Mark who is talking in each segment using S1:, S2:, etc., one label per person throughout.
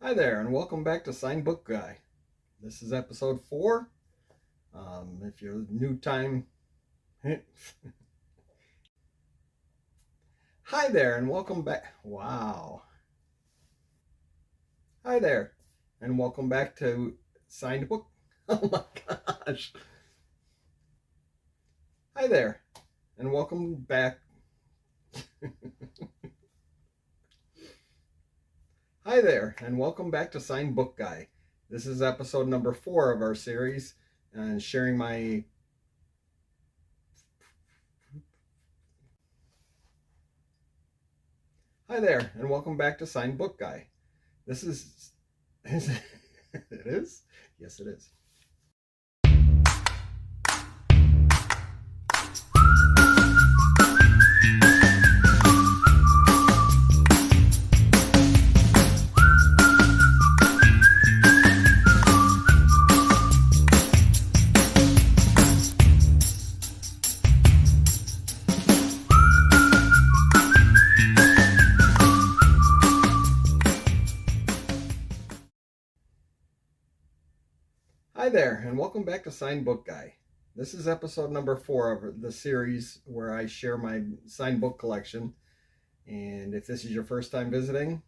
S1: Hi there, and welcome back to Signed Book Guy. This is episode 4. If you're new time, hi there, and welcome back. Wow. Hi there, and welcome back to Signed Book. Oh my gosh. Hi there, and welcome back. Hi there, and welcome back to Signed Book Guy. This is episode number 4 of our series, and sharing my. Hi there, and welcome back to Signed Book Guy. This is. It is? Yes, it is. Hi there, and welcome back to Signed Book Guy. This is episode number 4 of the series where I share my signed book collection. And if this is your first time visiting,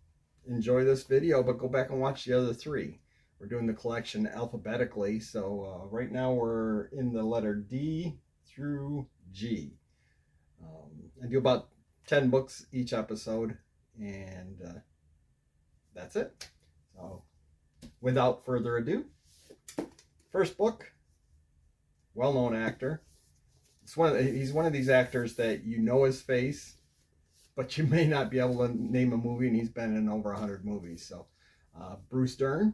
S1: enjoy this video, but go back and watch the other 3. We're doing the collection alphabetically, so right now we're in the letter D through G. I do about 10 books each episode, and that's it. So without further ado, first book, well-known actor. He's one of these actors that you know his face, but you may not be able to name a movie, and he's been in over 100 movies. So, Bruce Dern.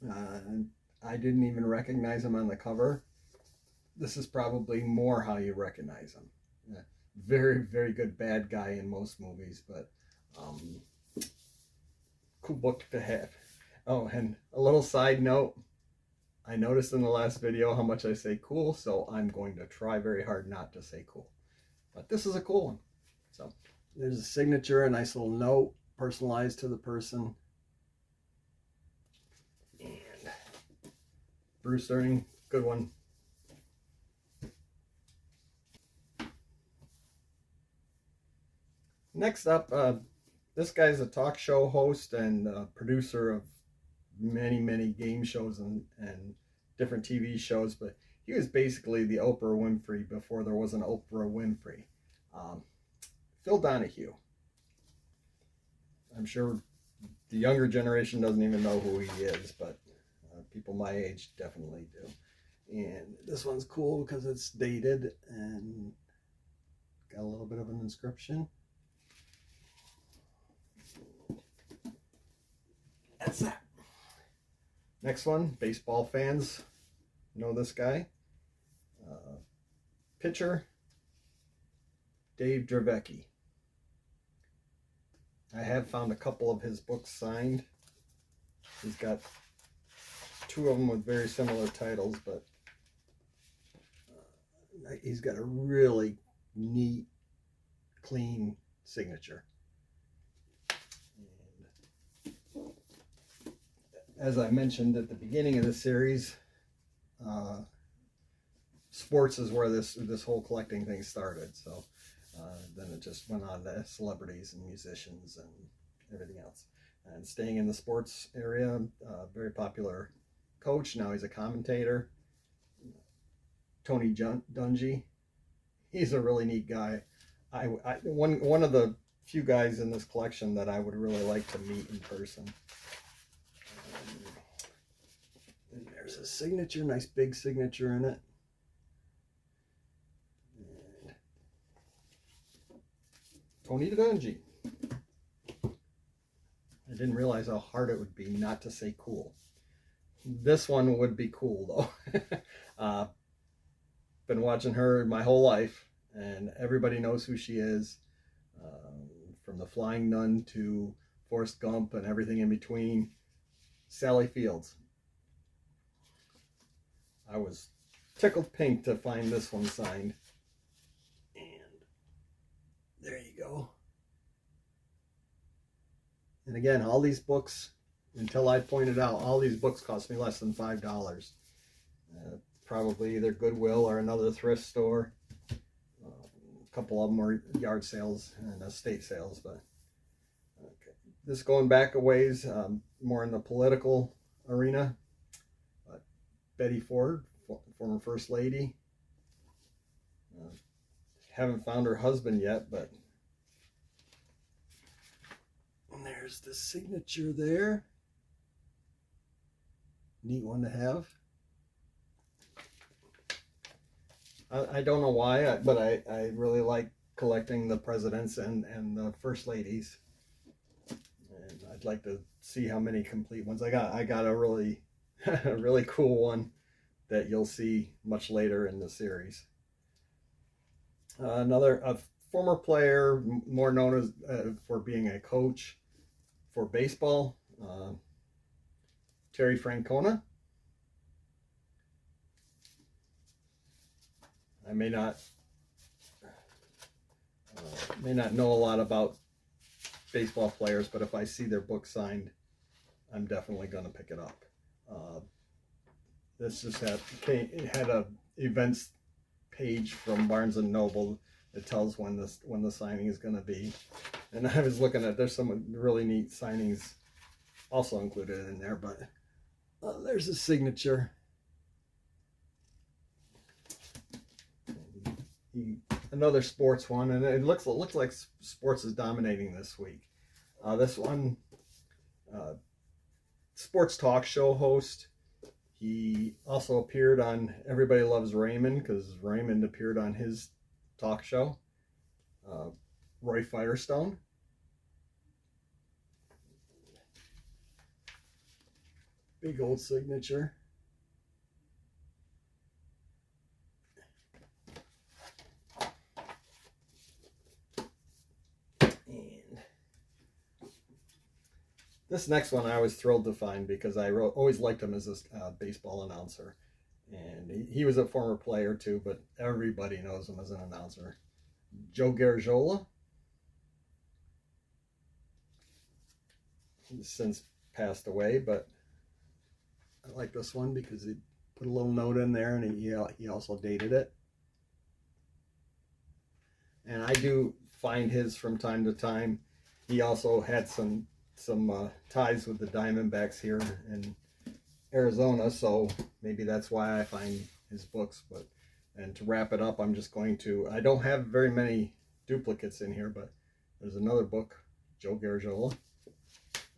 S1: I didn't even recognize him on the cover. This is probably more how you recognize him. Very, very good bad guy in most movies, but cool book to have. Oh, and a little side note. I noticed in the last video how much I say cool, so I'm going to try very hard not to say cool. But this is a cool one. So there's a signature, a nice little note, personalized to the person. And Bruce Dern, good one. Next up, this guy's a talk show host and producer of many game shows and different TV shows, but he was basically the Oprah Winfrey before there was an Oprah Winfrey. Phil Donahue. I'm sure the younger generation doesn't even know who he is, but people my age definitely do. And this one's cool because it's dated and got a little bit of an inscription. That's that. Next one, baseball fans know this guy. Pitcher, Dave Dravecky. I have found a couple of his books signed. He's got 2 of them with very similar titles, but he's got a really neat, clean signature. And as I mentioned at the beginning of the series, sports is where this whole collecting thing started. So then it just went on to celebrities and musicians and everything else. And staying in the sports area, very popular coach. Now he's a commentator. Tony Dungy. He's a really neat guy. One of the few guys in this collection that I would really like to meet in person. And there's a signature, nice big signature in it. And Tony Dungy. I didn't realize how hard it would be not to say cool. This one would be cool though. Been watching her my whole life, and everybody knows who she is, from the Flying Nun to Forrest Gump and everything in between. Sally Fields. I was tickled pink to find this one signed. And there you go. And again, all these books, until I pointed out, all these books cost me less than $5. Probably either Goodwill or another thrift store. A couple of them were yard sales and estate sales. But okay. This going back a ways, more in the political arena. Betty Ford, former First Lady. Haven't found her husband yet, but there's the signature there. Neat one to have. I don't know why, but I really like collecting the presidents and the first ladies. And I'd like to see how many complete ones I got. I got a really a really cool one that you'll see much later in the series. A former player, more known as for being a coach for baseball, Terry Francona. I may not know a lot about baseball players, but if I see their book signed, I'm definitely going to pick it up. This just had a events page from Barnes and Noble that tells when the signing is going to be, and I was looking at, there's some really neat signings also included in there, but there's a signature. Another sports one, and it looks like sports is dominating this week. This one, sports talk show host. He also appeared on Everybody Loves Raymond, because Raymond appeared on his talk show. Roy Firestone. Big old signature. This next one I was thrilled to find because I always liked him as a baseball announcer. And he was a former player too, but everybody knows him as an announcer. Joe Garagiola. He's since passed away, but I like this one because he put a little note in there, and he also dated it. And I do find his from time to time. He also had some ties with the Diamondbacks here in Arizona, so maybe that's why I find his books. And to wrap it up, I'm just going to, I don't have very many duplicates in here, but there's another book, Joe Garagiola,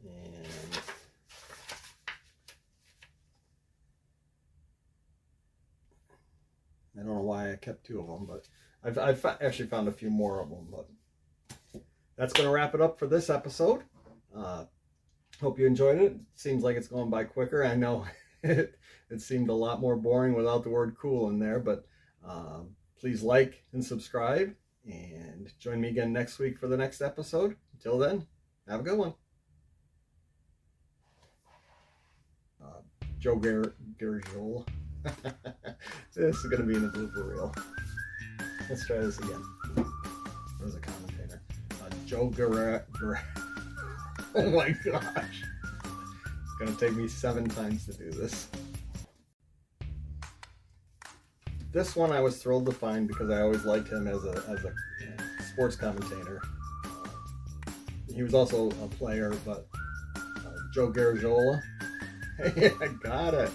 S1: and I don't know why I kept two of them, but I've actually found a few more of them. But that's going to wrap it up for this episode. Hope you enjoyed it. Seems like it's going by quicker. I know it seemed a lot more boring without the word cool in there, but please like and subscribe, and join me again next week for the next episode. Until then, have a good one. Joe Garagiola. This is going to be in the blooper reel. Let's try this again. There's a commentator. Joe Oh my gosh. It's going to take me 7 times to do this. This one I was thrilled to find because I always liked him as a sports commentator. He was also a player, but Joe Garagiola. Hey, I got it.